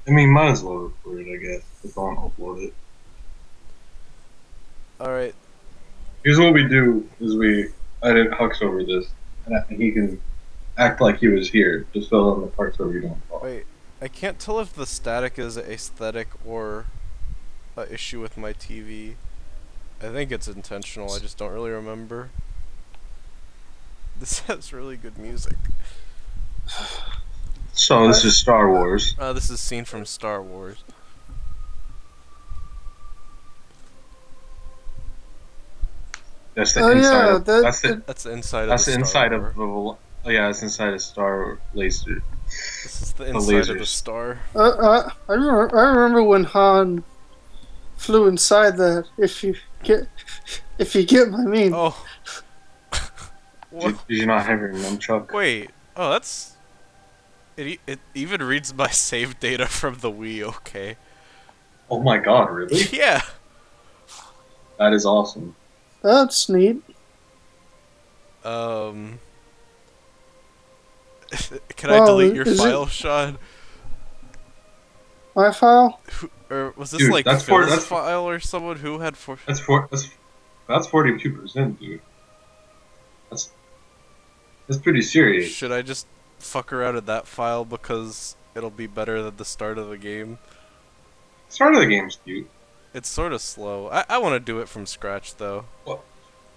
I mean, might as well record it, I guess. If I want to upload it. Alright, Here's what we do: is we edit Hux over this, and he can act like he was here, just fill in the parts where we don't talk. wait. I can't tell if the static is aesthetic or a issue with my TV. I think it's intentional, I just don't really remember. This has really good music. So this is Star Wars. This is scene from Star Wars. That's the Oh inside yeah, of that's the That's the inside that's of the the Star inside of Wars. the yeah, it's inside of Star Laser. This is the The inside of the lasers. star. I remember when Han flew inside that. If you get my mean. Oh. What? Did you not have your nunchuck? Wait. Oh, that's... It even reads my save data from the Wii, okay. Oh my god, really? Yeah! That is awesome. That's neat. Um... Can I Wow, delete your is it- file, Sean? My file. Or was this Dude, like that's Phil's file or someone who had four... That's 42%, dude. That's pretty serious. Should I just fuck around in that file because it'll be better than the start of the game? Start of the game's cute. It's sort of slow. I want to do it from scratch, though. Well,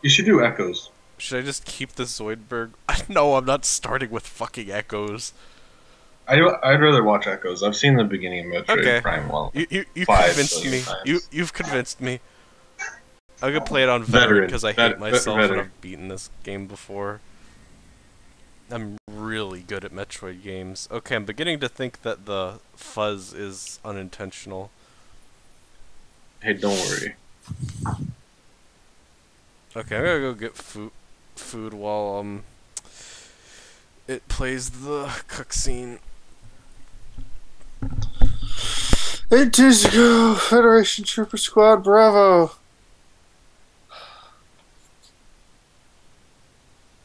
you should do echoes. Should I just keep the Zoidberg? No, I'm not starting with fucking echoes. I'd rather watch echoes. I've seen the beginning of Metroid Okay. Prime well. You Five convinced me. billion times. You've convinced me. I'm gonna play it on veteran because I hate myself and veteran. I've beaten this game before. I'm really good at Metroid games. Okay, I'm beginning to think that the fuzz is unintentional. Hey, don't worry. Okay, I'm gonna go get food while it plays the cutscene. 8 days ago, Federation Trooper Squad Bravo.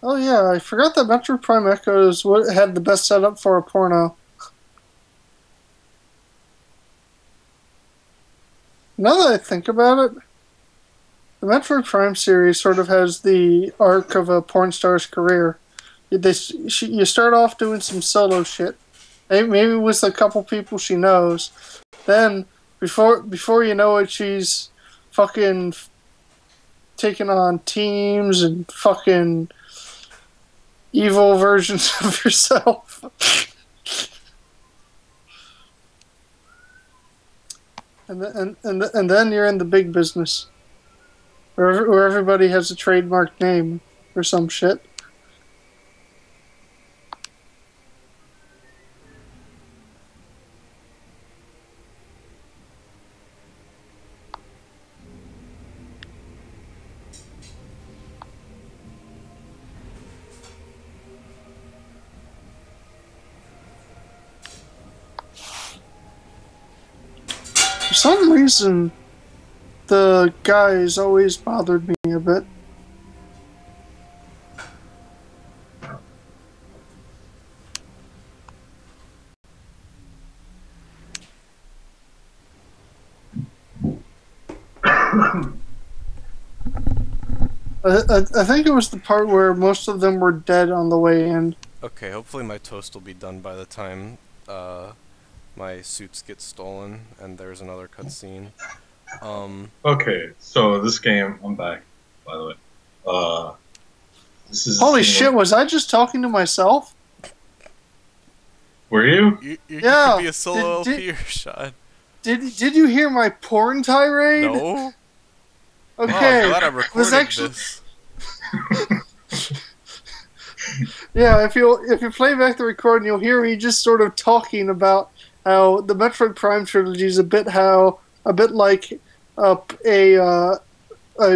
Oh yeah, I forgot that Metro Prime Echoes had the best setup for a porno. Now that I think about it, the Metroid Prime series sort of has the arc of a porn star's career. You start off doing some solo shit, maybe with a couple people she knows. Then, before you know it, she's fucking taking on teams and fucking evil versions of yourself. and then you're in the big business, where everybody has a trademark name or some shit. For some reason, the guys always bothered me a bit. I think it was the part where most of them were dead on the way in. Okay, hopefully my toast will be done by the time my suits get stolen and there's another cutscene. Okay, so this game, I'm back, by the way. This is Holy shit, was I just talking to myself? Were you? You Yeah, could be a solo did- LP, Sean. Did you hear my porn tirade? No? Okay. Oh, I'm glad I'm was recording actually this. Yeah, if you play back the recording, you'll hear me just sort of talking about how the Metroid Prime trilogy is a bit like a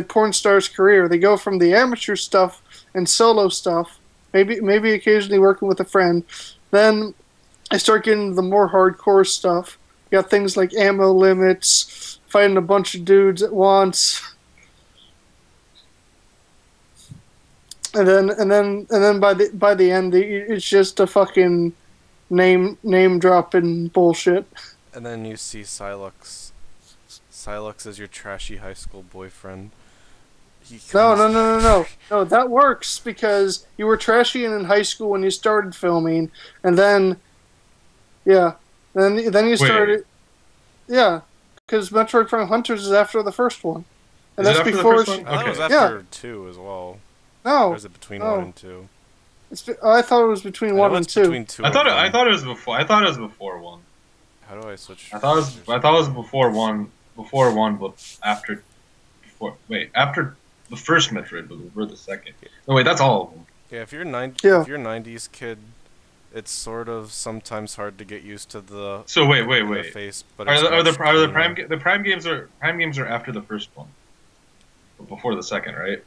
porn star's career. They go from the amateur stuff and solo stuff, maybe occasionally working with a friend. Then I start getting into the more hardcore stuff. You got things like ammo limits, fighting a bunch of dudes at once. And then by the end, it's just a fucking name dropping bullshit. And then you see Silux. Silux is your trashy high school boyfriend. No, that works because you were trashy in high school when you started filming, and then, yeah, then you Wait, started, yeah, because Metroid Prime Hunters is after the first one, and is it that's after the before first one? I thought it was Okay. after 2 as well. Or No, is it between no. 1 and 2? I thought it was between I one know and it's two. between 2 I of thought them. I thought it was before. I thought it was before one. How do I switch? I thought it was before one. Before one, but after. After the first Metroid, but before the second. No, wait, that's all of them. Yeah, if you're Yeah. if you're 90s kid, it's sort of sometimes hard to get used to the So wait. interface, but Are it's the much Prime cleaner. the Prime games are after the first one, but before the second, right?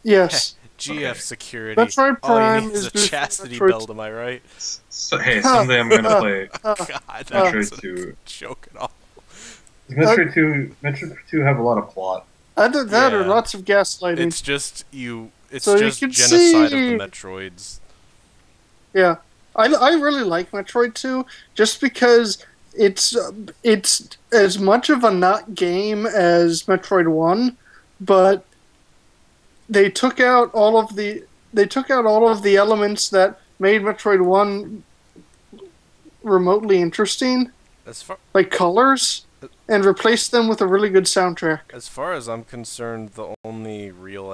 Yes, GF Okay. security. Metroid All you Prime need is is a before chastity Metroid. belt, am I right? So, hey, someday I'm gonna play God, Metroid that's 2. a joke at all. Metroid 2 have a lot of plot. either that or Yeah. lots of gaslighting. It's just It's So you just can genocide of the see- Metroids. Yeah, I really like Metroid 2 just because it's as much of a not game as Metroid 1, but they took out all of the elements that made Metroid 1 remotely interesting, As far like colors, and replaced them with a really good soundtrack. as far as I'm concerned, the only real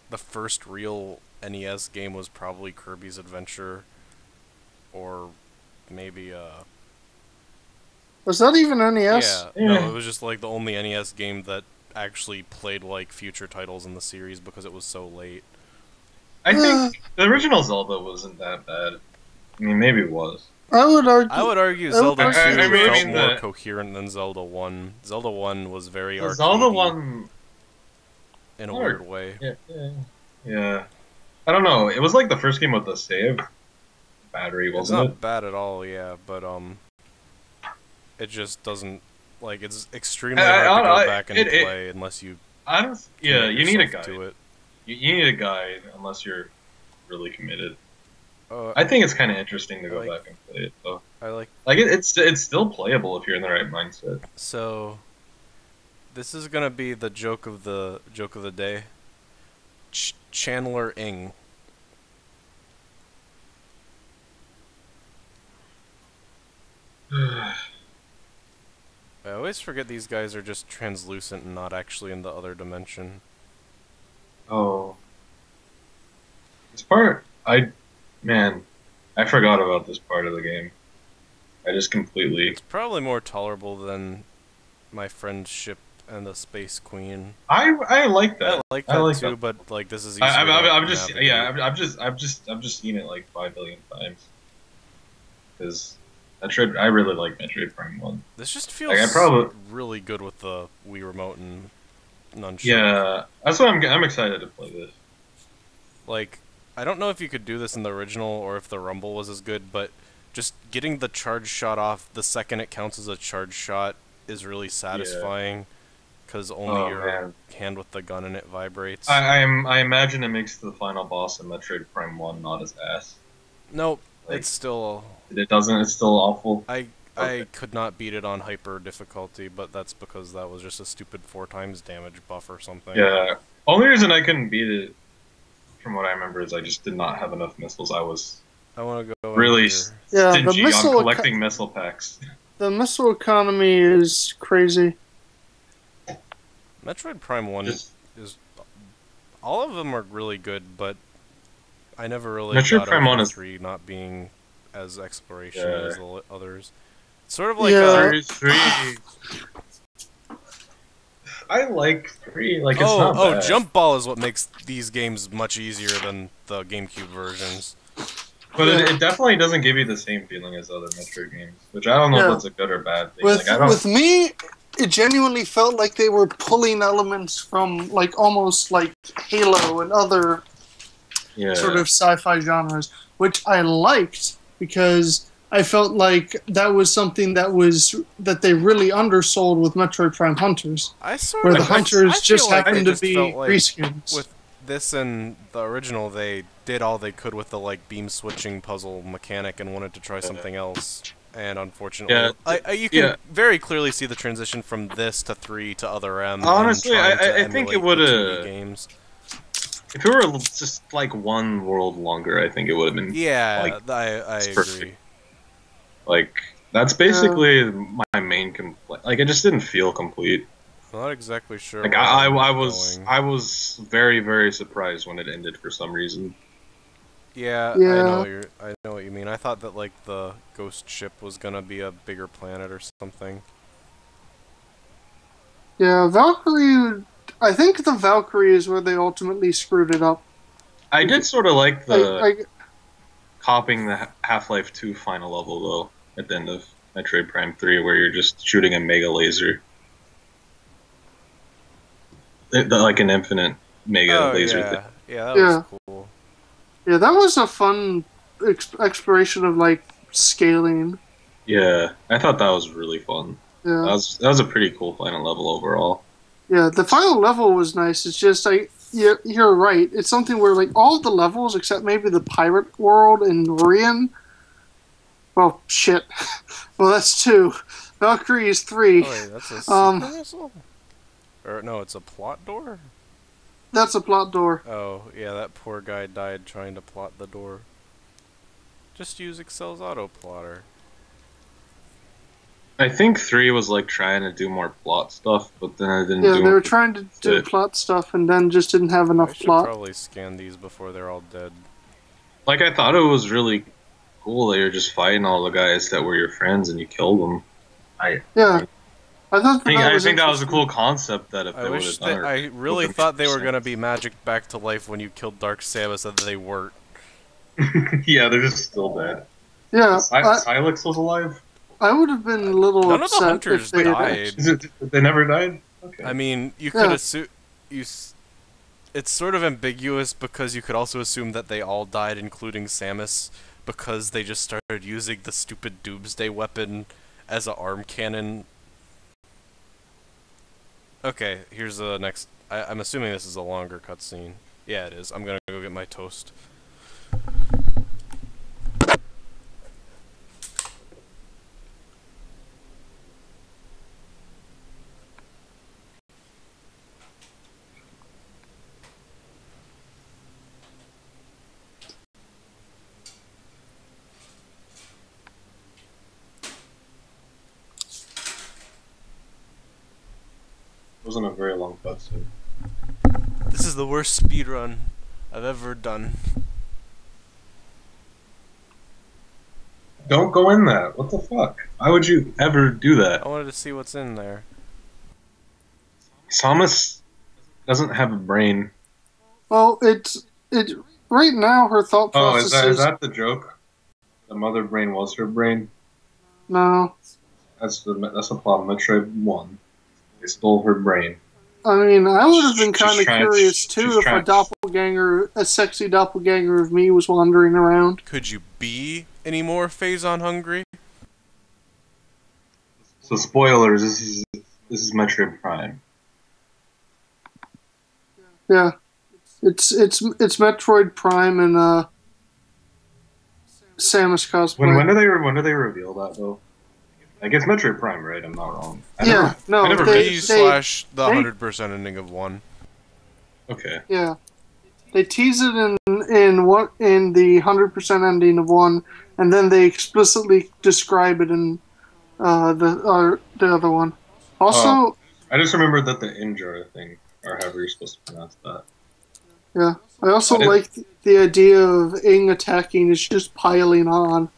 the first real NES game was probably Kirby's Adventure, or maybe Was that even NES? yeah, no, it was just like the only NES game that actually played like future titles in the series because it was so late. I think the original Zelda wasn't that bad. I mean, maybe it was. I would argue. I would argue I Zelda would 2 argue- I felt mean, more the- coherent than Zelda 1. Zelda 1 was very The arcadey Zelda one, in a Or- weird way. yeah. I don't know. It was like the first game with the save battery, It's wasn't not it? bad at all, yeah, but it just doesn't like it's extremely hard to go back and play unless you I don't. Yeah, commit you need a yourself guide. to it. You need a guide unless you're really committed. Uh, I think it's kind of interesting to go like- back and play it though. I like Like it's still playable if you're in the right mindset. so. This is gonna be the joke of the day. Chandler Ing. I always forget these guys are just translucent and not actually in the other dimension. Oh, this part, man, I forgot about this part of the game. I just completely. It's probably more tolerable than my friendship and the Space Queen. I like that. I like I that like too, that. but like this is easier. I'm to just navigate. I've just seen it like 5 billion times. Because I really like Metroid Prime One. This just feels Like, I probably- really good with the Wii remote and nunchuck. Yeah, that's what I'm excited to play this. Like, I don't know if you could do this in the original or if the Rumble was as good, but just getting the charge shot off the second it counts as a charge shot is really satisfying. Because only Oh, your man. hand with the gun in it vibrates. I imagine it makes the final boss in Metroid Prime One not as ass. Nope, Like- it's still. It doesn't. It's still awful. I Okay. could not beat it on hyper difficulty, but that's because that was just a stupid 4 times damage buff or something. Yeah. Only reason I couldn't beat it, from what I remember, is I just did not have enough missiles. I was I want to go in really here. Yeah, the stingy on missile collecting missile packs. the missile economy is crazy. Metroid Prime 1 Just- is. All of them are really good, but I never really Metroid got Prime over 1 is- 3 not being as exploration Yeah. as the others. It's sort of like Yeah. Three. I like 3. Like it's not bad. Jump Ball is what makes these games much easier than the GameCube versions. But it definitely doesn't give you the same feeling as other Metroid games, which I don't know Yeah. if that's a good or bad thing. With Like, I don't. with me, it genuinely felt like they were pulling elements from like almost like Halo and other Yeah. sort of sci-fi genres, which I liked because I felt like that was something that they really undersold with Metroid Prime Hunters, I sort where of the hunters I just feel like happened they to just be felt like reskins. with this and the original, they did all they could with the like beam switching puzzle mechanic and wanted to try something else. And unfortunately, Yeah, you can yeah. very clearly see the transition from this to 3 to Other M in Honestly, trying to I think it emulate would the 2D have. games. If it were just like one world longer, I think it would have been like Yeah, I perfect. agree. Like that's Yeah, basically my main complaint. Like it just didn't feel complete. I'm not exactly sure Like where that would be I going. was very very surprised when it ended for some reason. Yeah, yeah, I know what you mean. I thought that like the ghost ship was gonna be a bigger planet or something. yeah. Valkyrie. I think the Valkyrie is where they ultimately screwed it up. I did Bec- sort of like I, the I, copying the Half-Life 2 final level though at the end of Metroid Prime 3 where you're just shooting a mega laser. Like an infinite mega Oh laser thing. yeah, yeah, that was yeah, cool. yeah. That was a fun exploration of like scaling. Yeah, I thought that was really fun. Yeah, That was a pretty cool final level overall. yeah. The final level was nice. It's just like you're right. It's something where like all the levels except maybe the pirate world and Rian. Well, shit. Well, that's two. Valkyrie is three. Oh wait, that's a Um, super missile? Or no, it's a plot door? that's a plot door. Oh, yeah, that poor guy died trying to plot the door. Just use Excel's auto plotter. I think 3 was like trying to do more plot stuff, but then I didn't Yeah, they do were trying to do it. plot stuff and then just didn't have I enough should plot. probably scan these before they're all dead. Like I thought it was really cool that you're just fighting all the guys that were your friends and you killed them. Yeah, I thought that that I was think that was a interesting. cool concept that if I they would wish have done that it, I it would really have made thought more they were gonna sense. be magic back to life when you killed Dark Samus and they weren't. Yeah, they're just still dead. Yeah, Silex was alive? I would have been a little None of the upset if hunters they Wait, had died. actually. is it they never died? I Okay. mean, you could Yeah, assume you. It's sort of ambiguous because you could also assume that they all died, including Samus, because they just started using the stupid Doomsday weapon as a arm cannon. Okay, here's the next. I'm assuming this is a longer cutscene. Yeah, it is. I'm gonna go get my toast. It wasn't a very long cutscene. This is the worst speedrun I've ever done. Don't go in that. What the fuck? Why would you ever do I that? wanted to see what's in there. Samus doesn't have a brain. well, it right now her thought Oh, process is is that the joke? The mother brain was her brain. no. That's the problem. Metroid 1. They stole her brain. I mean, I would have been kind of curious She's too if a trying. doppelganger, a sexy doppelganger of me, was wandering around. Could you be any more Phazon hungry? So spoilers. This is Metroid Prime. Yeah, it's Metroid Prime and Samus cosplay. When do they reveal that though? I guess Metroid Prime, right? I'm not wrong. Yeah, I no, never they B finished this. they slash the they 100% ending of 1. Okay. yeah. They tease it in the 100% ending of one, and then they explicitly describe it in the other one. Oh, Also, I just remembered that the Injara thing, or however you're supposed to pronounce that. yeah, I also I did. like the idea of Aang attacking is just piling on.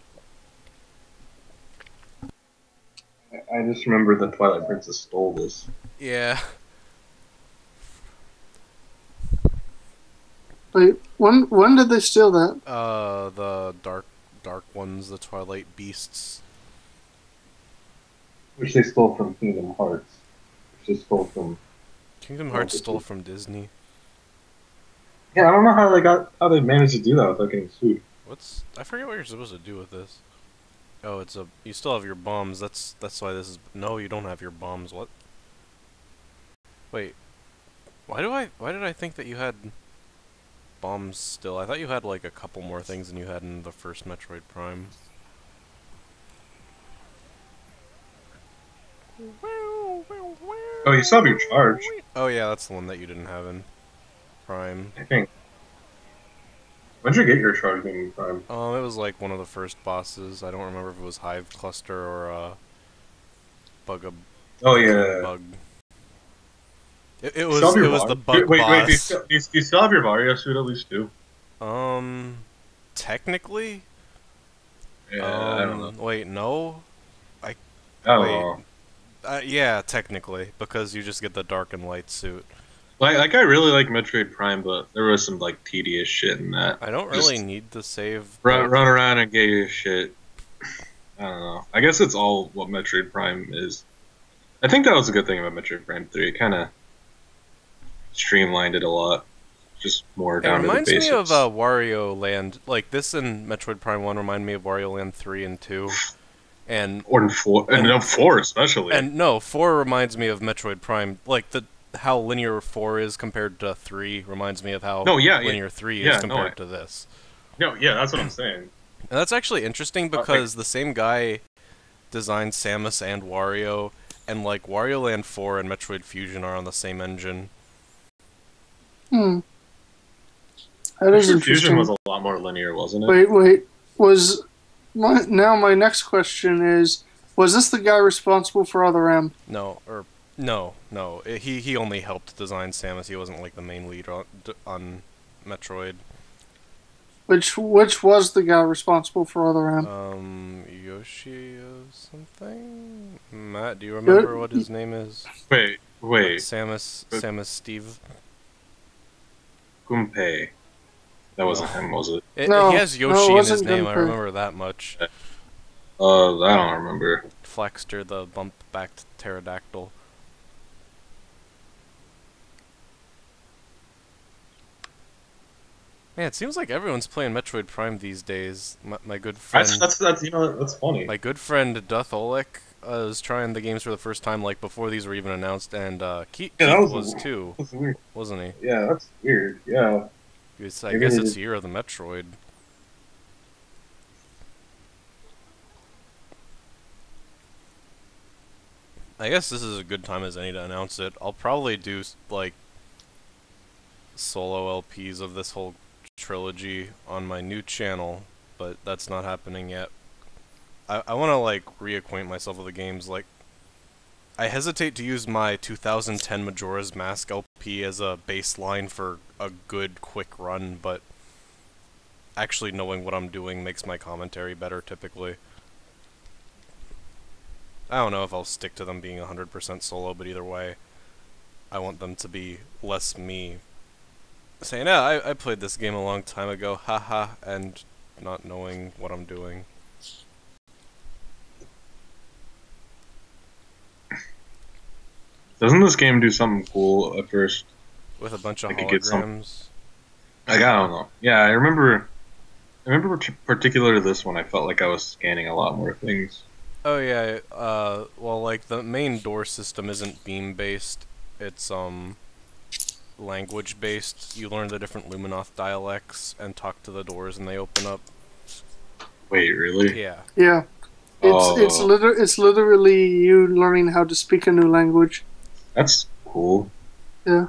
I just remembered that Twilight Princess stole this. Yeah. Wait, when did they steal that? The dark ones, the Twilight Beasts. Which they stole from Kingdom Hearts. Which they stole from. Kingdom Hearts stole from Disney. Yeah, I don't know how they managed to do that without getting sued. I forget what you're supposed to do with this. Oh, you still have your bombs. That's why this is. No, you don't have your bombs. What? Wait. Why did I think that you had bombs still? I thought you had like a couple more things than you had in the first Metroid Prime. Oh, you still have your charge, Oh yeah, that's the one that you didn't have in Prime. I think. When did you get your charge in Prime? It was like one of the first bosses. I don't remember if it was Hive Cluster or Bug Oh the King yeah. Bug. It You still was have it your was the Var? bug Wait, boss. do you still have your Vario suit at least too? Um, technically, Yeah, I don't know. wait, no, I I don't wait, know. yeah, technically, because you just get the dark and light suit. Like I really like Metroid Prime, but there was some like tedious shit in that. I don't really Just need to save, but run around and get your shit. I don't know. I guess it's all what Metroid Prime is. I think that was a good thing about Metroid Prime 3. It kind of streamlined it a lot. Just more it down to the reminds me of basics. Wario Land. Like this and Metroid Prime One remind me of Wario Land 3 and 2, and Or in 4, and and no, 4 especially. and no, 4 reminds me of Metroid Prime. Like the how linear 4 is compared to 3 reminds me of how No, linear 3 is yeah, no, compared to this. no, yeah, that's what I'm saying. And that's actually interesting Like, because the same guy designed Samus and Wario, and like Wario Land 4 and Metroid Fusion are on the same engine. Hmm. That is Metroid Fusion was interesting. a lot more linear, wasn't it? Wait. Was my next question is: was this the guy responsible for Other M? No, or no. He only helped design Samus. He wasn't like the main lead on Metroid. Which was the guy responsible for Other M? Yoshi or something? Matt, do you remember Good. what his name is? Wait, but Samus Steve. Gunpei. That No. wasn't him, was it? He has No, it Yoshi in his wasn't name, I Gunpei. remember that much. I don't remember. Flexter, the bump-backed pterodactyl. Man, it seems like everyone's playing Metroid Prime these days. My good friend, That's that's funny. my good friend Duth Oleg is trying the games for the first time, like before these were even announced, and Yeah, Keith was too, that was weird. wasn't he? Yeah, that's weird. Yeah, I maybe guess they it's just the year of the Metroid. I guess this is a good time as any to announce it. I'll probably do like solo LPs of this whole trilogy on my new channel, but that's not happening yet. I want to like reacquaint myself with the games. Like I hesitate to use my 2010 Majora's Mask LP as a baseline for a good quick run, but actually knowing what I'm doing makes my commentary better typically. I don't know if I'll stick to them being 100% solo, but either way, I want them to be less me saying, "Yeah, I played this game a long time ago, haha," and not knowing what I'm doing. doesn't this game do something cool at first? With a bunch of Like it gets some holograms. like I don't know. Yeah, I remember particularly this one. I felt like I was scanning a lot more things. Oh yeah, well like the main door system isn't beam based, it's language based. You learn the different Luminoth dialects and talk to the doors and they open up. Wait, really? Yeah. Yeah. Oh, It's literally you learning how to speak a new language. that's cool. Yeah.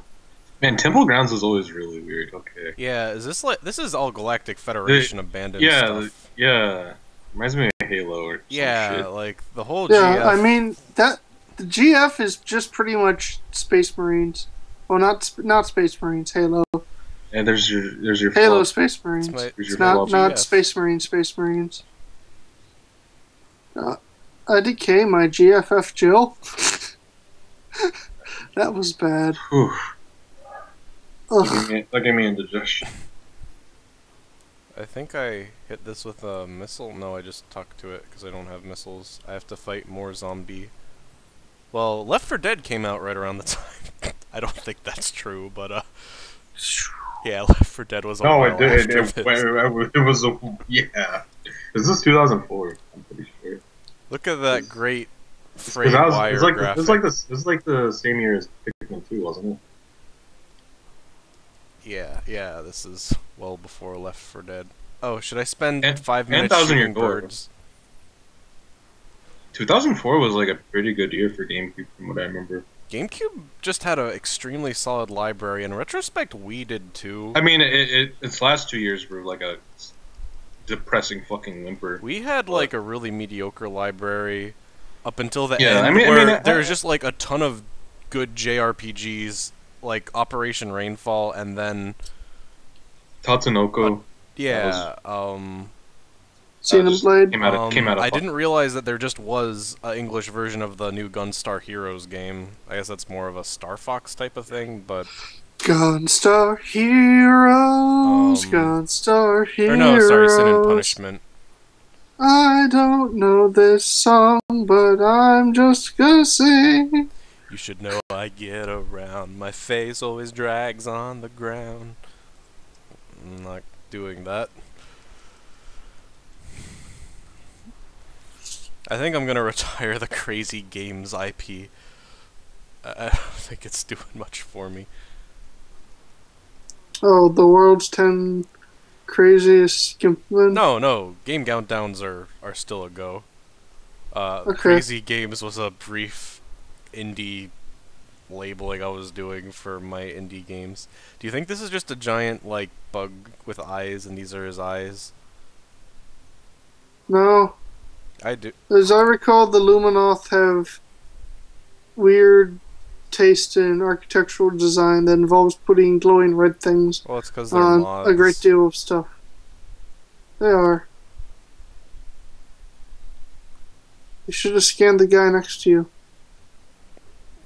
Man, Temple Grounds was always really weird. Okay. Yeah, is this like this is all Galactic Federation abandoned Yeah, stuff. yeah. Reminds me of Halo or some Yeah, shit. like the whole Yeah, I GF. mean that the GF is just pretty much Space Marines. Well, not Space Marines. And there's your Halo flop. Space It's Marines. my There's It's your my not flop. not GF. Space Marines. Space Marines. IDK my GFF Jill. That was bad. Whew. Ugh. That gave me indigestion. I think I hit this with a missile. No, I just talked to it because I don't have missiles. I have to fight more zombie. Well, Left 4 Dead came out right around the time. I don't think that's true, but yeah, Left 4 Dead was a No, while after this. it was a yeah. Is this 2004? I'm pretty sure. Look at that great Because frayed wire graphic. this is like the same year as Pikmin 2, wasn't it? Yeah, this is well before Left 4 Dead. Oh, should I spend And 5 and minutes Thousand Year shooting Door. birds? 2004 was like a pretty good year for GameCube, from what I remember. GameCube just had an extremely solid library. In retrospect, we did too. I mean, its last 2 years were like a depressing fucking whimper. We had But like a really mediocre library up until the yeah, end, I mean, where there's just like a ton of good JRPGs, like Operation Rainfall, and then Tatsunoko. yeah, Xenoblade. Came out of. I didn't realize that there just was an English version of the new Gunstar Heroes game. I guess that's more of a Star Fox type of thing, but Gunstar Heroes, Gunstar Heroes. or no, sorry, Sin and Punishment. I don't know this song, but I'm just gonna sing. You should know I get around. My face always drags on the ground. I'm not doing that. I think I'm gonna retire the Crazy Games IP. I don't think it's doing much for me. Oh, the world's 10 craziest Gimpman. No, game countdowns are still a go. Okay. Crazy Games was a brief indie labeling I was doing for my indie games. Do you think this is just a giant like bug with eyes and these are his eyes? No. I do. As I recall, the Luminoth have weird taste in architectural design that involves putting glowing red things Well, it's because they're on mods. a great deal of stuff. They are. You should have scanned the guy next to you.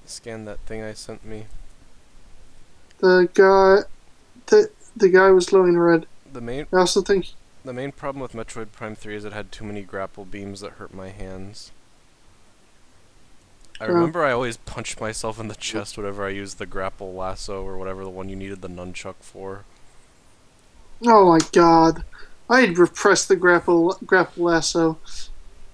Scan that thing I sent me. The guy was glowing red. The main I also think The main problem with Metroid Prime 3 is it had too many grapple beams that hurt my hands. I remember I always punched myself in the chest whenever I used the grapple lasso or whatever the one you needed the nunchuck for. oh my god, I'd repress the grapple lasso.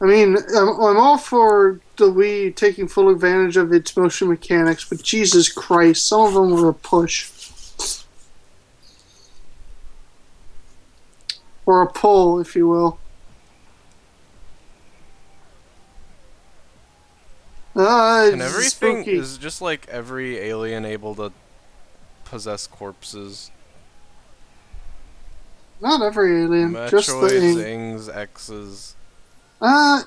I mean, I'm all for the Wii taking full advantage of its motion mechanics, but Jesus Christ, some of them were a push. Or a pull, if you will. And It's everything spooky. is just like every alien able to possess corpses. Not every alien, just the Metroids, Ing. Ings, X's. What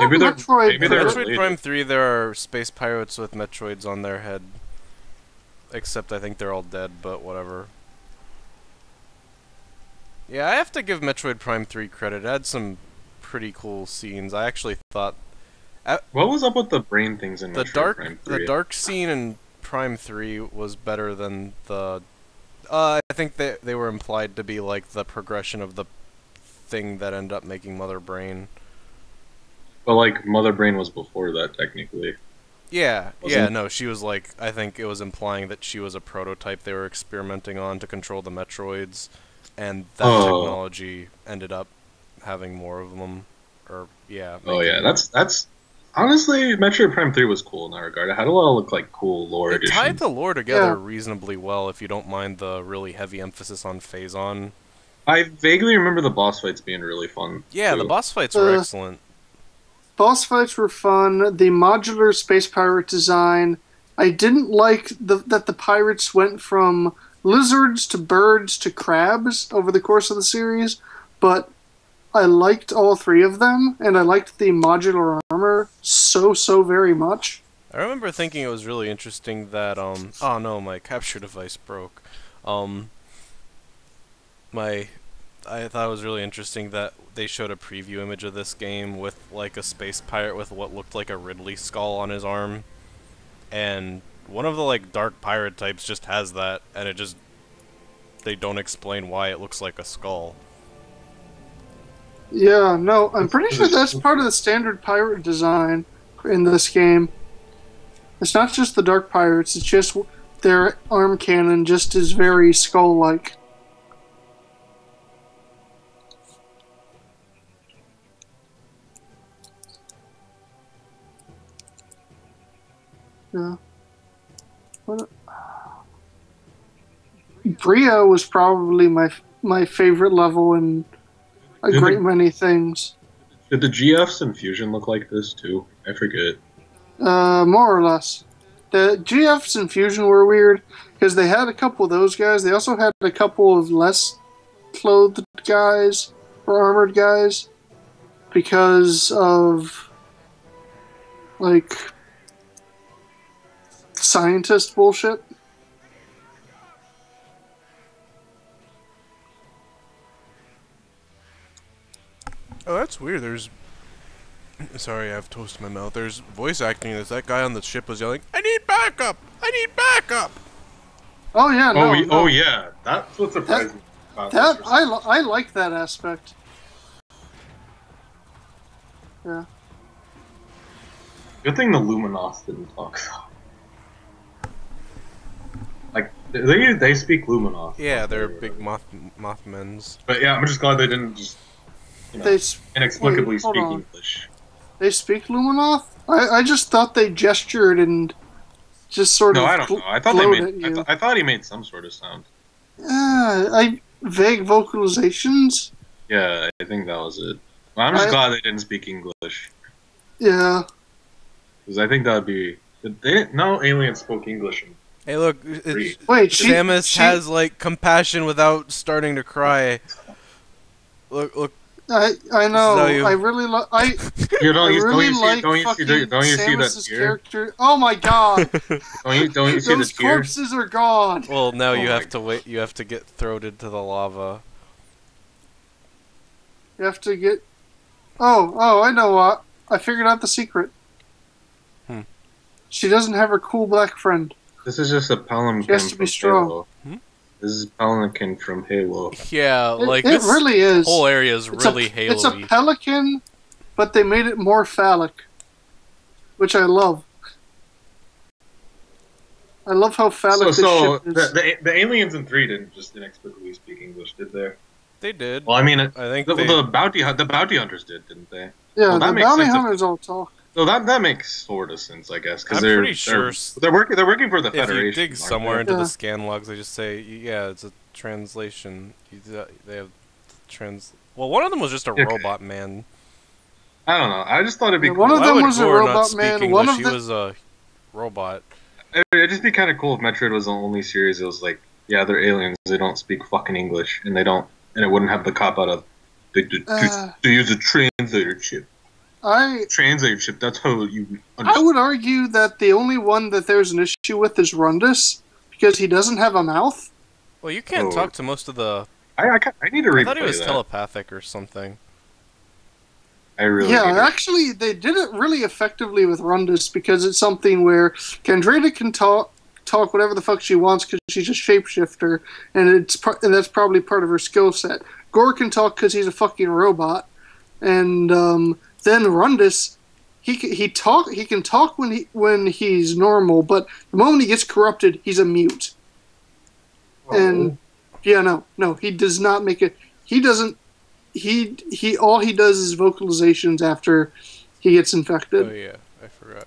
Maybe they're- Metroid? maybe In they're Metroid related. Prime 3 there are space pirates with Metroids on their head. Except I think they're all dead, but whatever. Yeah, I have to give Metroid Prime 3 credit. It had some pretty cool scenes. I actually thought What was up with the brain things in Metroid Prime 3? the dark scene in Prime 3 was better than the I think they were implied to be like the progression of the thing that ended up making Mother Brain. But like Mother Brain was before that technically. Yeah, Wasn't- no, she was like, I think it was implying that she was a prototype they were experimenting on to control the Metroids, and that technology ended up having more of them, or yeah. Oh yeah, that's honestly Metroid Prime 3 was cool in that regard. It had a lot of like cool lore It tied additions. the lore together Yeah. reasonably well if you don't mind the really heavy emphasis on Phazon. I vaguely remember the boss fights being really fun. Yeah, too. the boss fights were excellent. Boss fights were fun. The modular space pirate design. I didn't like that the pirates went from lizards to birds to crabs over the course of the series, but I liked all three of them, and I liked the modular armor so very much. I remember thinking it was really interesting that oh no, my capture device broke. I thought it was really interesting that they showed a preview image of this game with like a space pirate with what looked like a Ridley skull on his arm, and one of the like dark pirate types just has that, and they don't explain why it looks like a skull. Yeah, no, I'm pretty sure that's part of the standard pirate design in this game. It's not just the dark pirates, it's just their arm cannon just is very skull-like. Yeah. Bria was probably my favorite level in a Did great they- many things. Did the GFs in Fusion look like this too? I forget. More or less. The GFs in Fusion were weird because they had a couple of those guys. They also had a couple of less clothed guys or armored guys because of like scientist bullshit. Oh, that's weird. There's... Sorry, I have toast in my mouth. There's voice acting as that guy on the ship was yelling, "I need backup! I need backup!" Oh yeah, no, no. Oh yeah, that's what surprised me about That this. I like that aspect. Yeah. Good thing the Luminoth didn't talk. Like they speak Luminoth. Yeah, they're big mothmens. But yeah, I'm just glad they didn't just inexplicably wait, hold speak on. English. They speak Luminoth? I just thought they gestured and just sort No, of I don't know. I thought they glowed made. at you. I thought he made some sort of sound. Vague vocalizations. Yeah, I think that was it. Well, I'm just glad they didn't speak English. Yeah. Because I think that would be. No aliens spoke English. Hey, look, Wait, Samus has like compassion without starting to cry. Look. I know. I really like. You don't I you, really don't you like see don't you fucking see don't you see that Samus's tear? character. Oh my god! Don't you see the Those tear? corpses are gone. Well, now you Oh have my to wait. You have to get thrown into the lava. You have to get. Oh! I know what. I figured out the secret. She doesn't have her cool black friend. This is just a palanquin She has to be from strong. Halo. This is palanquin from Halo. Yeah, like It this really is. whole area is really Halo-y. It's a pelican, but they made it more phallic, which I love. I love how phallic this ship is. The aliens in 3 didn't just inexplicably speak English, did they? They did. Well, I mean, I think the bounty hunters did, didn't they? Yeah, well, that the makes bounty sense hunters all talk. So that makes sort of sense, I guess, because I'm they're pretty sure they're working for the if Federation. you dig aren't somewhere they? into Yeah. the scan logs, they just say, yeah, it's a translation. They have Well, one of them was just a Okay. robot man. I don't know. I just thought it'd be Yeah, cool. one of Why them would was a Gore not robot speak man. English? One of He the was a robot. It'd just be kind of cool if Metroid was the only series that was like, yeah, they're aliens. They don't speak fucking English, and it wouldn't have the cop out of to use a translator chip. Translator chip. That's how you. I would argue that the only one that there's an issue with is Rundus because he doesn't have a mouth. Well, you can't talk to most of the... I need to replay I thought he was that. telepathic or something. I really Yeah, need to- actually, they did it really effectively with Rundus because it's something where Kendrita can talk whatever the fuck she wants because she's a shapeshifter, and that's probably part of her skill set. Gore can talk because he's a fucking robot, and then Rundus, he can talk when he's normal, but the moment he gets corrupted, he's a mute. And yeah, no, he does not make it. He doesn't. He all he does is vocalizations after he gets infected. Oh yeah, I forgot.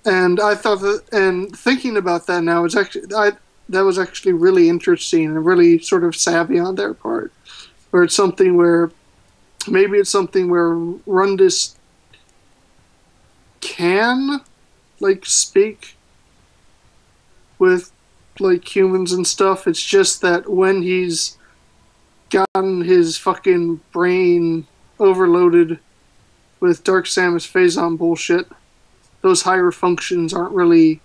And I thought that, and thinking about that now, that was actually really interesting and really sort of savvy on their part. Where it's something where Rundus can like speak with like humans and stuff. It's just that when he's gotten his fucking brain overloaded with Dark Samus Phazon bullshit, those higher functions aren't really,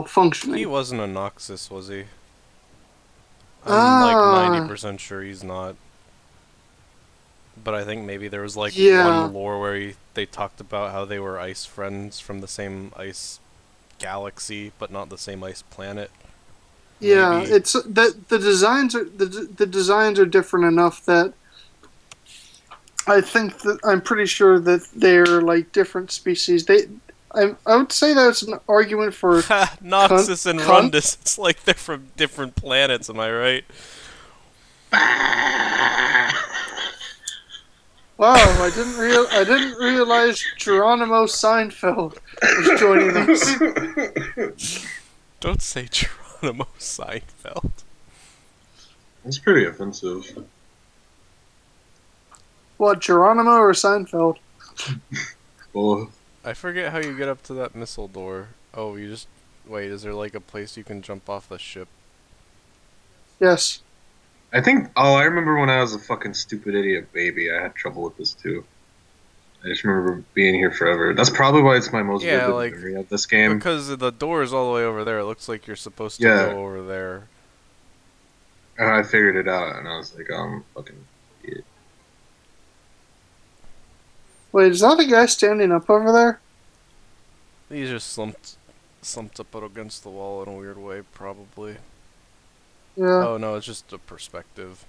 functioning. He wasn't a Noxus, was he? I'm like 90% sure he's not. But I think maybe there was like one lore where they talked about how they were ice friends from the same ice galaxy, but not the same ice planet. Yeah, Maybe. it's the designs are different enough that I'm pretty sure that they're like different species. I would say that's an argument for Noxus and Rundus. It's like they're from different planets. Am I right? Wow, I didn't realize Geronimo Seinfeld was joining us. Don't say Geronimo Seinfeld. It's pretty offensive. What, Geronimo or Seinfeld? Well, I forget how you get up to that missile door. Oh, you just... Wait, is there like a place you can jump off the ship? Yes. I think. Oh, I remember when I was a fucking stupid idiot baby. I had trouble with this too. I just remember being here forever. That's probably why it's my most Yeah, vivid like... memory of this game. Because the door is all the way over there. It looks like you're supposed to Yeah, go over there. and I figured it out, and I was like, fucking idiot. Wait, is that a guy standing up over there? He's just slumped up against the wall in a weird way, probably. Yeah. Oh no, it's just a perspective.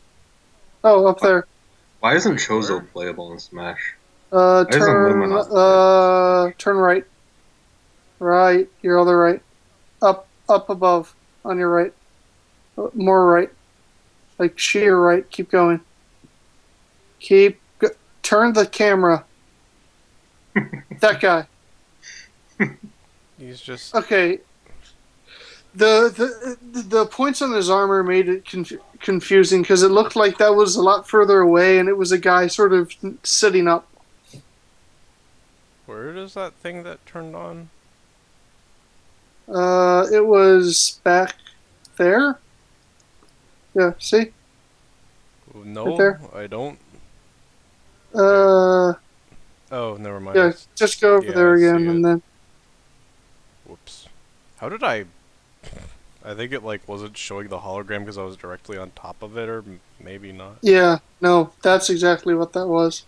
Oh, up there. Why isn't Wait, Chozo where? playable in Smash? Why isn't Luminous Turn right. Right. Your other right. Up above. On your right. More right. Like sheer right. Keep going. Turn the camera. That guy. He's just... Okay. The points on his armor made it confusing because it looked like that was a lot further away, and it was a guy sort of sitting up. Where is that thing that turned on? It was back there. Yeah, see? No, Right there. I don't. Uh, Oh, never mind. yeah, just go over Yeah, there I see again, it. and then Whoops. How did I... I think it like wasn't showing the hologram because I was directly on top of it, or maybe not. yeah, no, that's exactly what that was.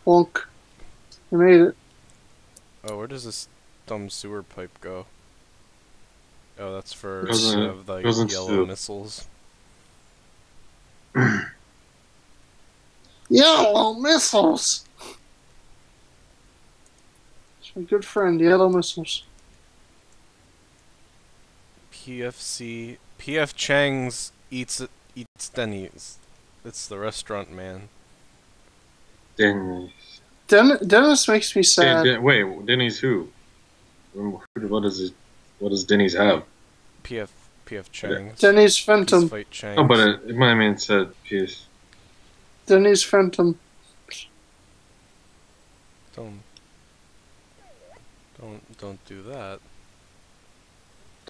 Wonk. You made it. Oh, where does this dumb sewer pipe go? Oh, that's for Goes in- of the goes into yellow soup. missiles. Yellow missiles. It's my good friend, Yellow Missiles. PF Chang's eats Denny's. It's the restaurant man. Denny's. Dennis makes me sad. Wait, Denny's who? What does Denny's have? PF Chang's. Denny's Peace Phantom. Fight Chang's. Oh, but my man said peace. Denny's Phantom. Don't do that.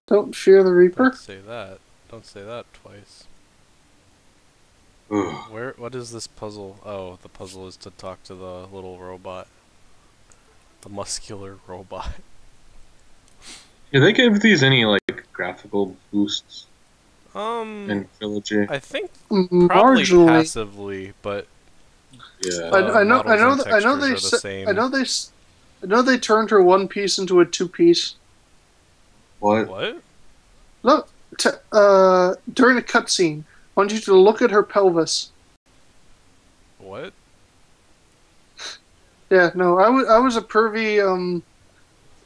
Don't fear the Reaper. Don't say that. Don't say that twice. Ugh. What is this puzzle? Oh, the puzzle is to talk to the little robot. The muscular robot. Did they give these any like graphical boosts in Trilogy? I think probably Marginally. passively, but Yeah. I know. I know. models and I know textures they. are the sa- same. I know they turned her one piece into a two piece. What? What? Look, during a cutscene, I want you to look at her pelvis. What? Yeah, no, I was a pervy.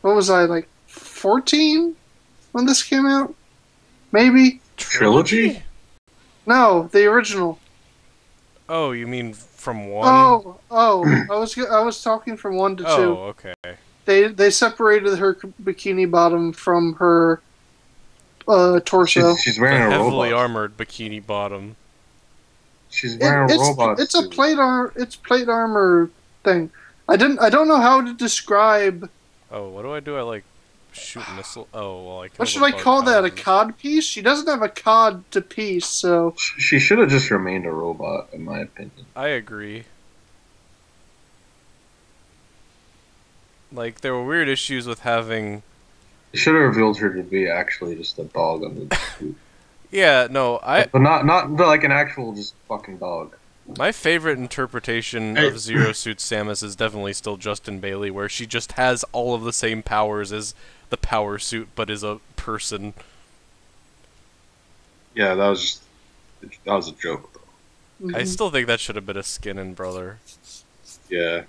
What was I, like 14 when this came out? Maybe. Trilogy? No, the original. Oh, you mean from one? I was talking from 1 to 2. Oh, okay. They separated her bikini bottom from her torso. She's The wearing a heavily robot. armored bikini bottom. She's wearing a robot. It's a suit. plate armor thing. I don't know how to describe. Oh, what do? I like shoot missile? Oh, well, I can. What should I call that? A cod piece? She doesn't have a cod to piece, so She should have just remained a robot, in my opinion. I agree. Like, there were weird issues with having... They should have revealed her to be actually just a dog under the suit. Yeah, no, But not like an actual just fucking dog. my favorite interpretation of Zero Suit Samus is definitely still Justin Bailey, where she just has all of the same powers as the power suit, but is a person. Yeah, that was a joke, though. I still think that should have been a skin and brother. Yeah.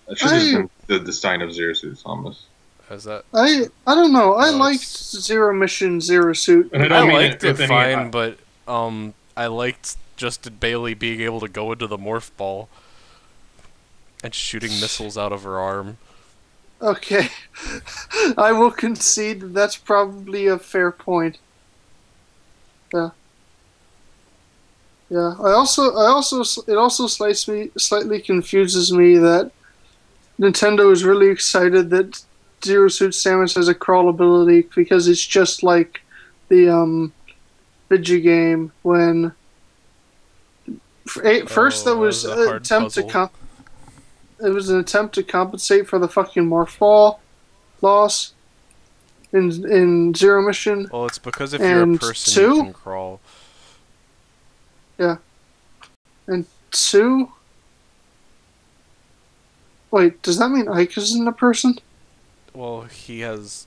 That should have been the design of Zero Suit Samus. Is that? I don't know. I No, liked Zero Mission, Zero Suit. And I I don't mean liked it with any- fine, but I liked Justin Bailey being able to go into the morph ball and shooting missiles out of her arm. Okay, I will concede that that's probably a fair point. Yeah. Yeah. It also slightly confuses me that Nintendo is really excited that Zero Suit Samus has a crawl ability because it's just like the video game when first there Oh, that was was a an hard attempt to puzzle. it was an attempt to compensate for the fucking morph ball loss in Zero Mission, Well, it's because if you're a and person, you two, can crawl. yeah, and two. Wait, does that mean Ike isn't a person? Well, he has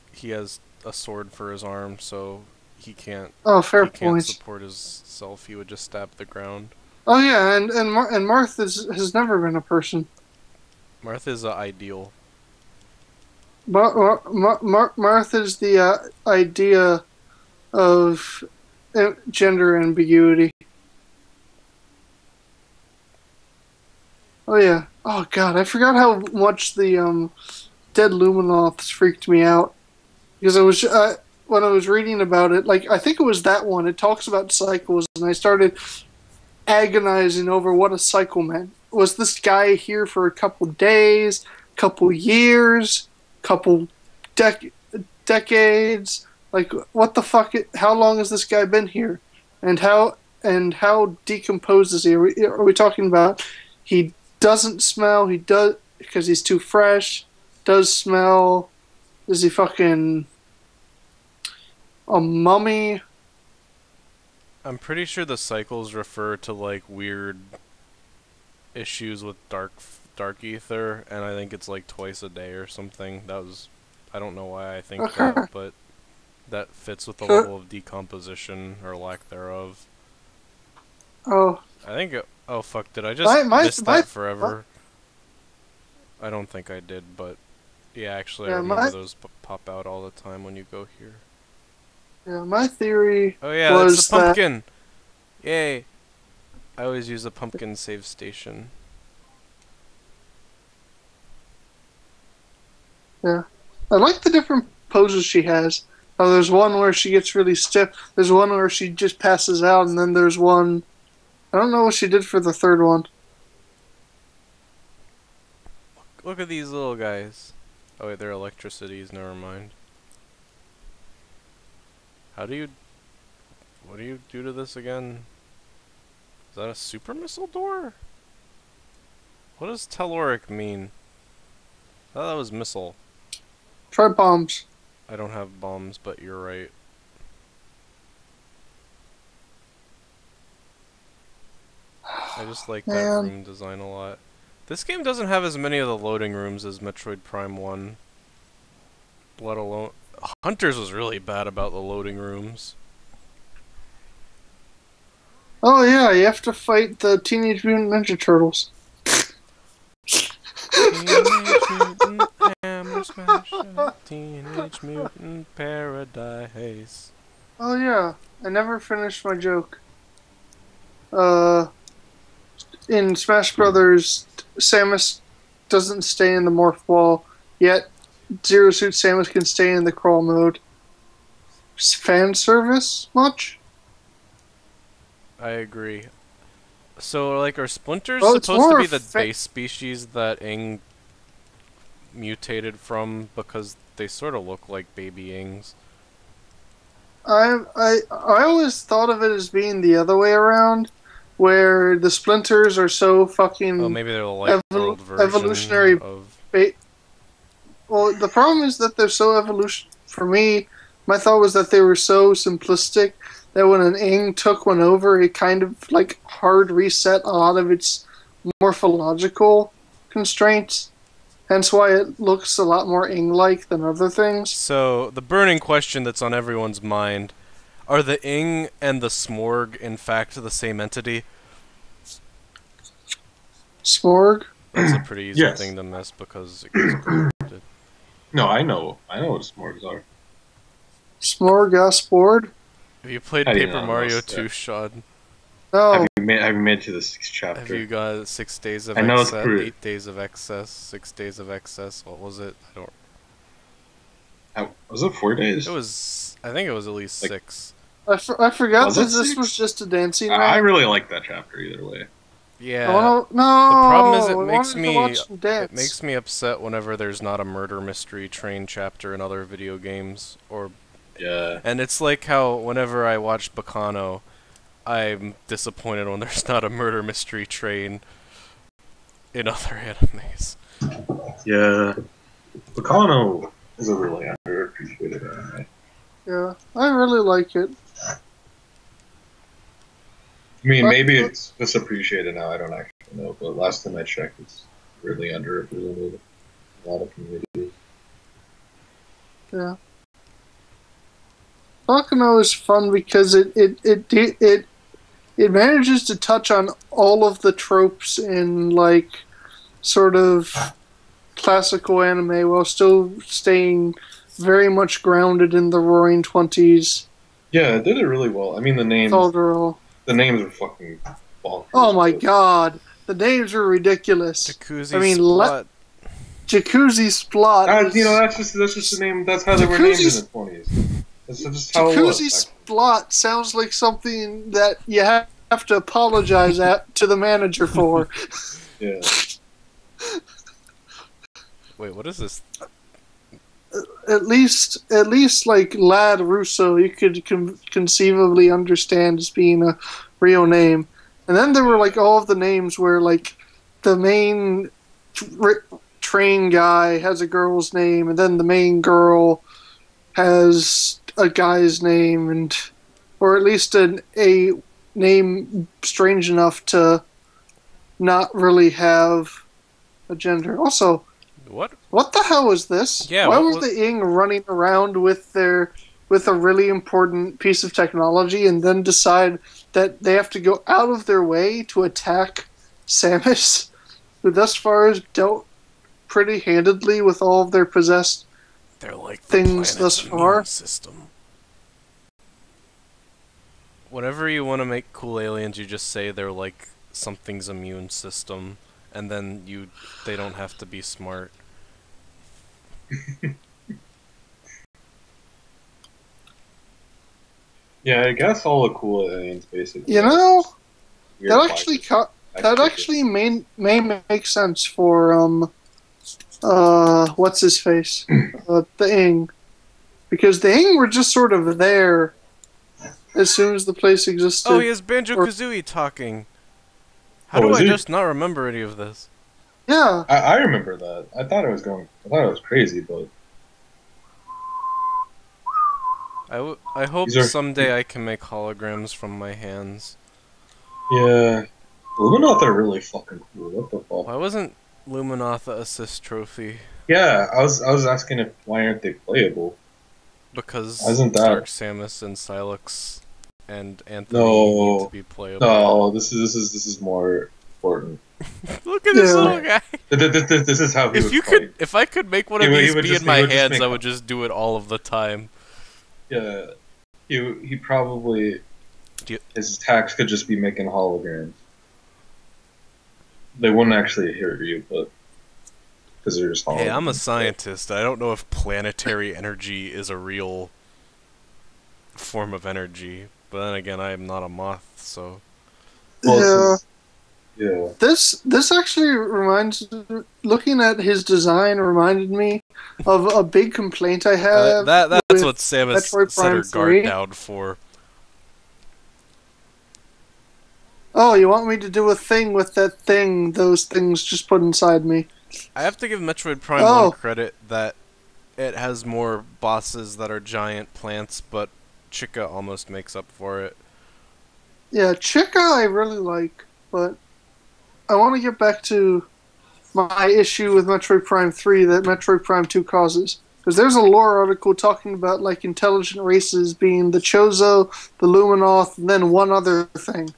a sword for his arm, so he can't Oh, fair he can't point. support himself. He would just stab the ground. Oh yeah, and Marth has never been a person. Martha's a ideal. Marth is the idea of gender ambiguity. Oh yeah. Oh god, I forgot how much the dead Luminoths freaked me out because I was when I was reading about it, like I think it was that one. It talks about cycles, and I started agonizing over what a cycle meant. Was this guy here for a couple days, couple years, couple dec- decades? Like what the fuck? How long has this guy been here? And how decomposed is he? Are we talking about he doesn't smell? He does because he's too fresh. Does smell? Is he fucking a mummy? I'm pretty sure the cycles refer to like weird issues with dark ether, and I think it's like twice a day or something. I don't know why I think Okay. that, but that fits with the So, level of decomposition or lack thereof. oh, I think oh fuck, did I just my my miss my. that forever? I don't think I did, but yeah, actually I Yeah, remember those pop out all the time when you go here. my theory Oh yeah, that's the was that pumpkin. Yay. I always use a pumpkin save station. yeah, I like the different poses she has. Oh, there's one where she gets really stiff. There's one where she just passes out, and then there's one. I don't know what she did for the third one. Look at these little guys. Oh wait, they're electricities, never mind. How do you... What do you do to this again? Is that a super missile door? What does telluric mean? I thought that was missile. Try bombs. I don't have bombs, but you're right. I just like that Man, room design a lot. This game doesn't have as many of the loading rooms as Metroid Prime 1. Let alone... Hunters was really bad about the loading rooms. oh yeah, you have to fight the Teenage Mutant Ninja Turtles. Teenage Mutant Hammer Smasher, Teenage Mutant Paradise. Oh yeah, I never finished my joke. Uh, in Smash Brothers, Samus doesn't stay in the morph wall, yet Zero Suit Samus can stay in the crawl mode. Fan service much? I agree. So, like, are Splinters Well, it's supposed to more be the base species that Ing mutated from? Because they sort of look like baby Ings. I always thought of it as being the other way around, where the splinters are so Oh, fucking maybe they're the light world version evolutionary. of... Ba- well, the problem is that they're so evolution. For me, my thought was that they were so simplistic that when an Ing took one over, it kind of like hard reset a lot of its morphological constraints. Hence why it looks a lot more Ing-like than other things. So, the burning question that's on everyone's mind, are the Ing and the Smorg in fact the same entity? Smorg. That's a pretty easy Yes. thing to miss because it gets corrupted. No, I know. I know what smorgs are. Smorgasbord. Have you played How do you Paper not know Mario that? 2, Shad? No. Have you made to the sixth chapter? Have you got 6 days of I know it's excess, true. 8 days of excess, 6 days of excess? What was it? I don't. Was it 4 days? It was. I think it was at least Like- 6. I forgot Was that it this was 6? just a dancing I man. really like that chapter either way. I Yeah. wanna The problem is no. I wanted to watch them it dance. makes me upset whenever there's not a murder mystery train chapter in other video games or Yeah. and it's like how whenever I watch Bacano, I'm disappointed when there's not a murder mystery train in other animes. Yeah. Bacano is a really underappreciated anime. Yeah, I really like it. I mean, But maybe it's disappreciated now. I don't actually know, but last time I checked, it's really underrepresented in a lot of communities. yeah, Bakano is fun because it manages to touch on all of the tropes in like sort of classical anime while still staying very much grounded in the Roaring Twenties. Yeah, it did it really well. I mean, Thaldero. the names are fucking Oh bonkers, my but god, the names are ridiculous. I Jacuzzi mean, Splat. Jacuzzi Splot was that's just the name. That's how they were named in the Jacuzzi 20s. That's just how it was Jacuzzi back Splot sounds like something that you have to apologize to the manager for. then. Yeah. Wait, what is this? At least like Lad Russo, you could conceivably understand as being a real name. And then there were like all of the names where like the main train guy has a girl's name, and then the main girl has a guy's name, and or at least a name strange enough to not really have a gender. Also, What? what the hell is this? Yeah, Why what was was... the Ing running around with a really important piece of technology and then decide that they have to go out of their way to attack Samus, who thus far has dealt pretty handedly with all of their possessed They're like the things planet's thus immune far? system. Whenever you want to make cool aliens, you just say they're like something's immune system, and then they don't have to be smart. Yeah, I guess all the cool aliens basically. You know, Weird that actually fighters. that actually may make sense for what's his face the Ing, because the Ing were just sort of there as soon as the place existed. Oh, he has Banjo-Kazooie talking. How Oh, do is I he? just not remember any of this? Yeah, I remember that. I thought it was crazy, but I hope these are someday I can make holograms from my hands. yeah. Luminoth are really fucking cool. What the fuck? Why wasn't Luminoth a assist trophy? Yeah, I was asking if why aren't they playable? Because Isn't Dark that Samus and Silex and Anthony need to no be playable. no? This is more important. Look at this Yeah. little guy. This is how he would fight. If I could make one He of would- he these would be just- in he my would just hands, make- I would just do it all of the time. Yeah, he probably Do you- his attacks could just be making holograms. They wouldn't actually hurt you, but because they're just holograms. Hey, I'm a scientist. I don't know if planetary energy is a real form of energy. But then again, I am not a moth, so... Well, yeah. yeah. This actually looking at his design reminded me of a big complaint I have. That's with what Samus Metroid set her Prime guard 3. down for. Oh, you want me to do a thing with that thing? Those things just put inside me. I have to give Metroid Prime Oh. 1 credit that it has more bosses that are giant plants, but Chica almost makes up for it. Yeah, Chica I really like, but I want to get back to my issue with Metroid Prime 3 that Metroid Prime 2 causes. Because there's a lore article talking about like intelligent races being the Chozo, the Luminoth, and then one other thing.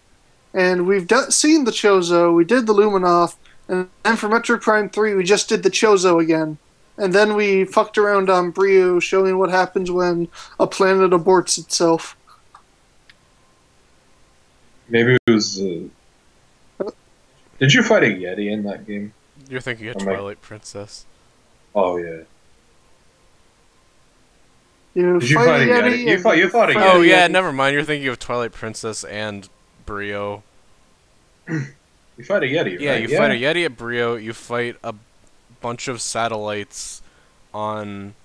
And we've seen the Chozo, we did the Luminoth, and then for Metroid Prime 3 we just did the Chozo again. And then we fucked around on Brio showing what happens when a planet aborts itself. Maybe it was. Did you fight a Yeti in that game? You're thinking of I'm like- Twilight Princess. Oh yeah. You Did you fight fight a a Yeti. Yeti? And You fought a fight Yeti. Oh yeah, Yeti. never mind. You're thinking of Twilight Princess and Brio. You fight a Yeti, Yeah, right? you fight a Yeti at Brio. You fight a bunch of satellites on.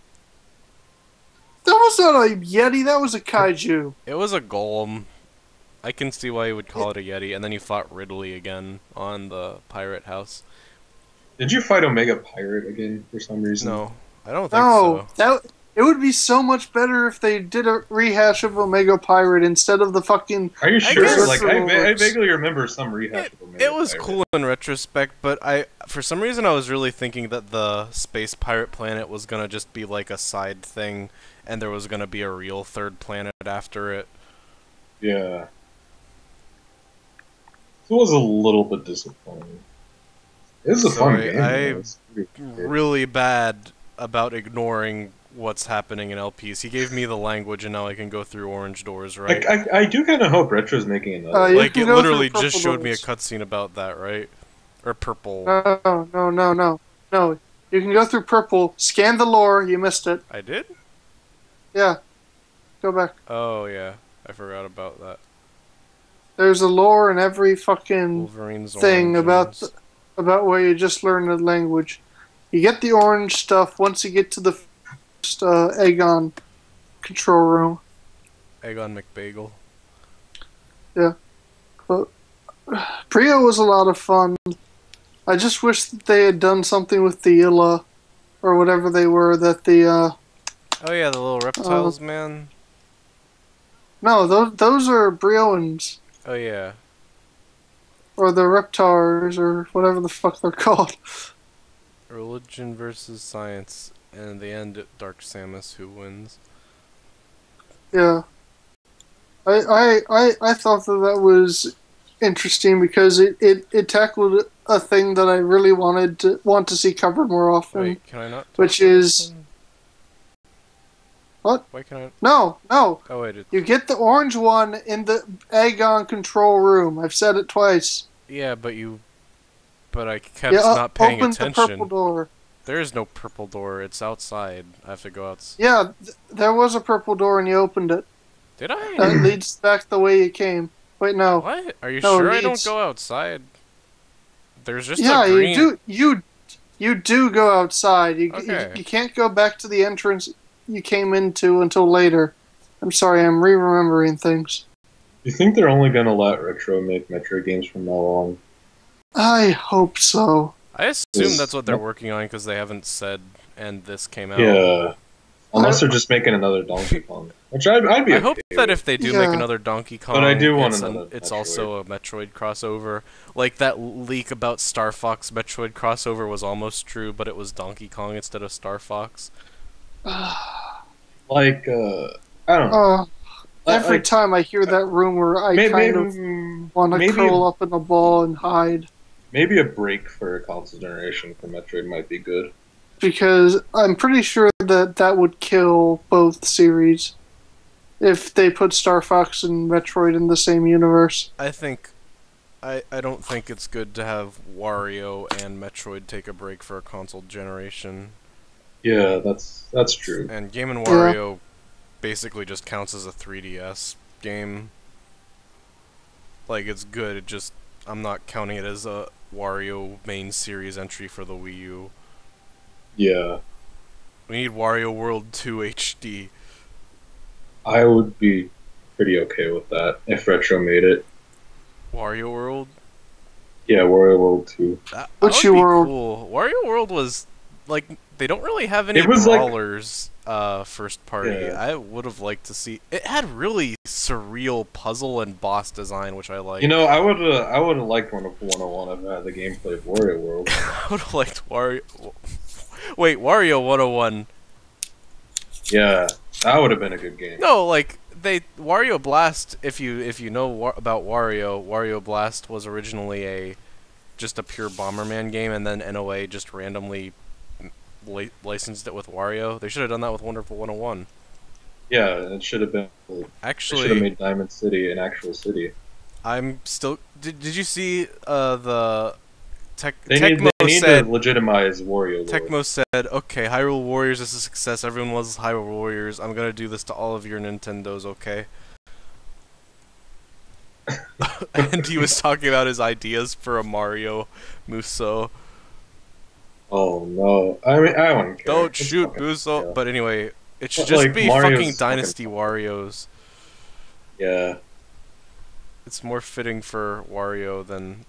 That was not a Yeti. That was a kaiju. It was a golem. I can see why you would call It- it a Yeti. And then you fought Ridley again on the pirate house. Did you fight Omega Pirate again for some reason? No, I don't think No, so. it would be so much better if they did a rehash of Omega Pirate instead of the fucking. Are you I sure? guess- Like, I vaguely remember some rehash of Omega It was Pirate. cool in retrospect, but for some reason I was really thinking that the space pirate planet was gonna just be like a side thing, and there was gonna be a real third planet after it. Yeah. It was a little bit disappointing. It was a So fun game. Though. Really bad about ignoring what's happening in LPs. He gave me the language, and now I can go through orange doors, right? Like, I do kind of hope Retro's making another. You Like can it go literally through just purple showed me a doors. cutscene about that, right? Or purple. No. You can go through purple. Scan the lore. You missed it. I did? Yeah. Go back. Oh yeah, I forgot about that. There's a lore in every fucking Wolverine's thing oranges. about where you just learn the language. You get the orange stuff once you get to the first Aegon control room. Aegon McBagel. But Brio was a lot of fun. I just wish that they had done something with the Illa, or whatever they were. That the Oh yeah, the little reptiles, man. no, those are Brioans, Oh yeah. or the Reptars, or whatever the fuck they're called. Religion versus science, and in the end, Dark Samus who wins. Yeah. I thought that was interesting because it tackled a thing that I really want to see covered more often. Wait, can I not? talk Which about this is- one? What? Why can I? No. Oh wait, You get the orange one in the Aegon control room. I've said it twice. yeah, but I kept Yeah, not paying open the purple attention. door. There is no purple door. It's outside. I have to go outside. Yeah, there was a purple door and you opened it. Did I? That leads back the way you came. Wait, no. What? Are you No, sure I it's- don't go outside? There's just Yeah, a green. you do go outside. Okay. You can't go back to the entrance you came into until later. I'm sorry, I'm re-remembering things. You think they're only gonna let Retro make Metroid games from now on? I hope so. I assume Is- that's what they're working on because they haven't said, and this came out. Yeah. Unless they're just making another Donkey Kong, which I'd be. I Okay hope that with. if they do Yeah. make another Donkey Kong, I do want it's, another it's Metroid. also a Metroid crossover. Like that leak about Star Fox Metroid crossover was almost true, but it was Donkey Kong instead of Star Fox. Like, I don't know. Every Like, time I hear that rumor, I kind of want to maybe curl up in a ball and hide. maybe a break for a console generation for Metroid might be good. Because I'm pretty sure that would kill both series if they put Star Fox and Metroid in the same universe. I think, I don't think it's good to have Wario and Metroid take a break for a console generation. Yeah, that's true. And Game & Wario basically just counts as a 3DS game. Like, it's good, it just, I'm not counting it as a Wario main series entry for the Wii U. Yeah, We need Wario World 2 HD. I would be pretty okay with that if Retro made it. Wario World? Yeah, Wario World 2. That What's would be your world? cool. Wario World was, like, they don't really have any It was like- brawlers, first party. Yeah. I would have liked to see... It had really surreal puzzle and boss design, which I liked. You know, I would have liked one of 101 if I had the gameplay of Wario World. I would have liked Wario... Wait, Wario 101... Yeah, that would have been a good game. No, like Wario Blast. If you know about Wario Blast was originally just a pure Bomberman game, and then NOA just randomly licensed it with Wario. They should have done that with Wonderful 101. Yeah, it should have been. They should have Actually, made Diamond City an actual city. I'm still. Did you see the Tecmo they need to said legitimize Wario lore. Tecmo said, okay, Hyrule Warriors is a success. Everyone loves Hyrule Warriors. I'm gonna do this to all of your Nintendos, okay? And he was talking about his ideas for a Mario Muso. Oh no! I mean, I don't care. Don't It's shoot fucking Muso. yeah. But anyway, it should But, just like, be Mario's fucking Dynasty fucking- Wario's. Yeah. It's more fitting for Wario than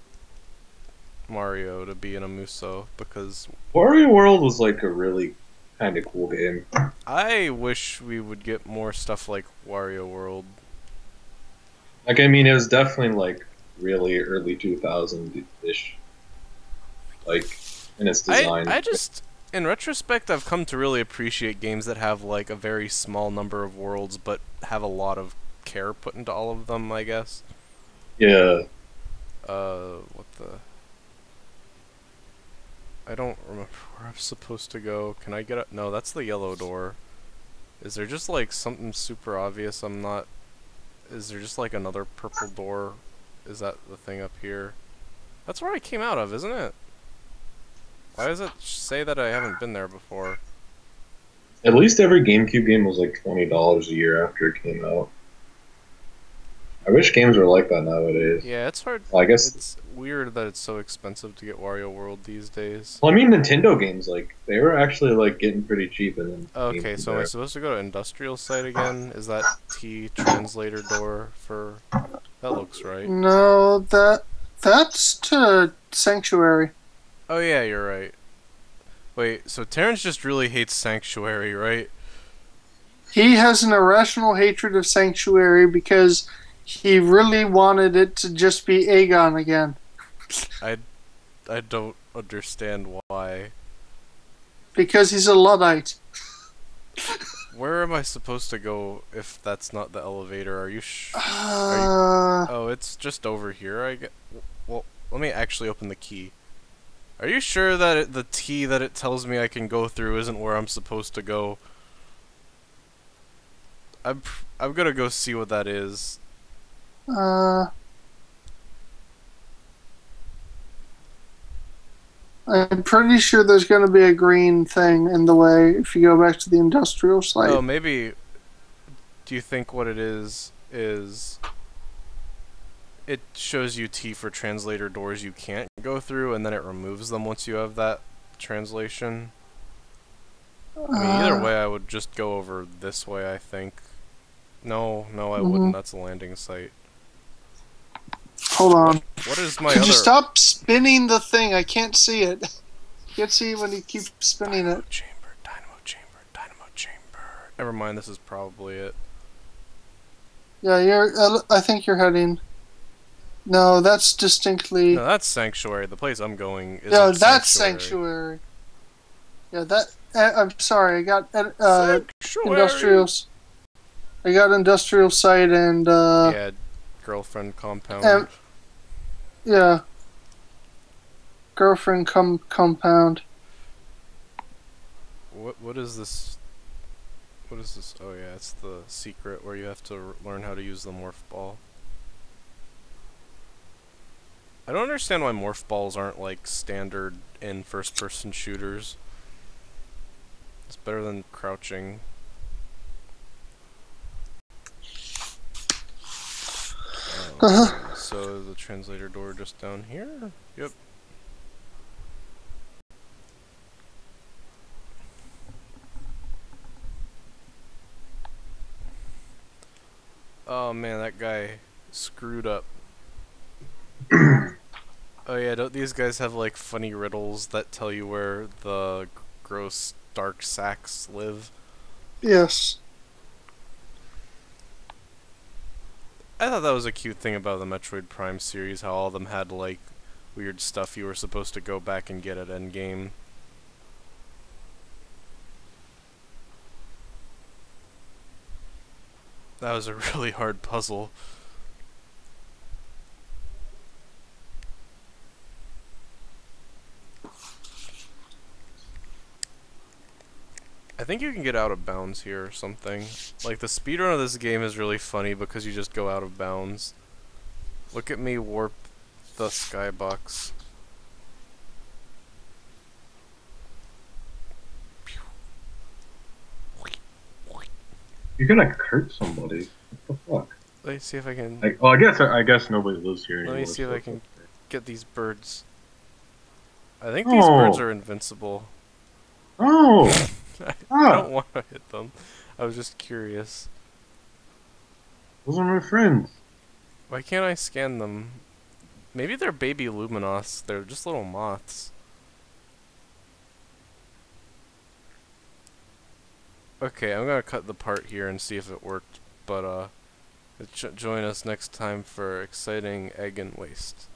Mario to be in a Muso because Wario World was like a really kind of cool game. I wish we would get more stuff like Wario World. Like, I mean, it was definitely like really early 2000-ish, like in its design. I just, in retrospect, I've come to really appreciate games that have like a very small number of worlds but have a lot of care put into all of them, I guess. Yeah. What the... I don't remember where I'm supposed to go. Can I get up? No, that's the yellow door. Is there just like something super obvious I'm not... Is there just like another purple door? Is that the thing up here? That's where I came out of, isn't it? Why does it say that I haven't been there before? At least every GameCube game was like $20 a year after it came out. I wish games were like that nowadays. Yeah, it's hard. Well, I guess. It's weird that it's so expensive to get Wario World these days. Well, I mean, Nintendo games, like, they were actually like getting pretty cheap, and then. Okay, so am I supposed to go to industrial site again? Is that T translator door for... That looks right. No, that's to Sanctuary. Oh yeah, you're right. Wait, so Terrence just really hates Sanctuary, right? He has an irrational hatred of Sanctuary because he really wanted it to just be Aegon again. I don't understand why. Because he's a Luddite. Where am I supposed to go if that's not the elevator? Are you Oh, it's just over here, I get. Well, let me actually open the key. Are you sure that the T that it tells me I can go through isn't where I'm supposed to go? I'm gonna go see what that is. I'm pretty sure there's going to be a green thing in the way if you go back to the industrial site. Oh, maybe... Do you think what it is... It shows you T for translator doors you can't go through, and then it removes them once you have that translation? I mean, either way, I would just go over this way, I think. No, I wouldn't. That's a landing site. Hold on. What is my Could other... you stop spinning the thing? I can't see it. Can't see it when you keep spinning it. Dynamo chamber. Never mind, this is probably it. Yeah, I think you're heading... No, that's distinctly... No, that's Sanctuary. The place I'm going is No, that's Sanctuary. Yeah, that... I'm sorry, I got industrials. I got industrial site and... yeah, girlfriend compound. Yeah. Girlfriend compound. What is this? What is this? Oh yeah, it's the secret where you have to learn how to use the morph ball. I don't understand why morph balls aren't like standard in first-person shooters. It's better than crouching. So the translator door just down here? Yep. Oh man, that guy screwed up. Oh yeah, don't these guys have like funny riddles that tell you where the gross dark sacks live? Yes. I thought that was a cute thing about the Metroid Prime series, how all of them had like weird stuff you were supposed to go back and get at endgame. That was a really hard puzzle. I think you can get out of bounds here or something. Like, the speedrun of this game is really funny because you just go out of bounds. Look at me warp the skybox. You could like hurt somebody. What the fuck? Let me see if I can. Like, well, I guess nobody lives here Let me anymore. see if So I it's can okay. get these birds. I think these birds Oh, are invincible. oh, I ah! don't want to hit them. I was just curious. Those are my friends. Why can't I scan them? Maybe they're baby Luminos. They're just little moths. Okay, I'm gonna cut the part here and see if it worked. But join us next time for exciting egg and waste.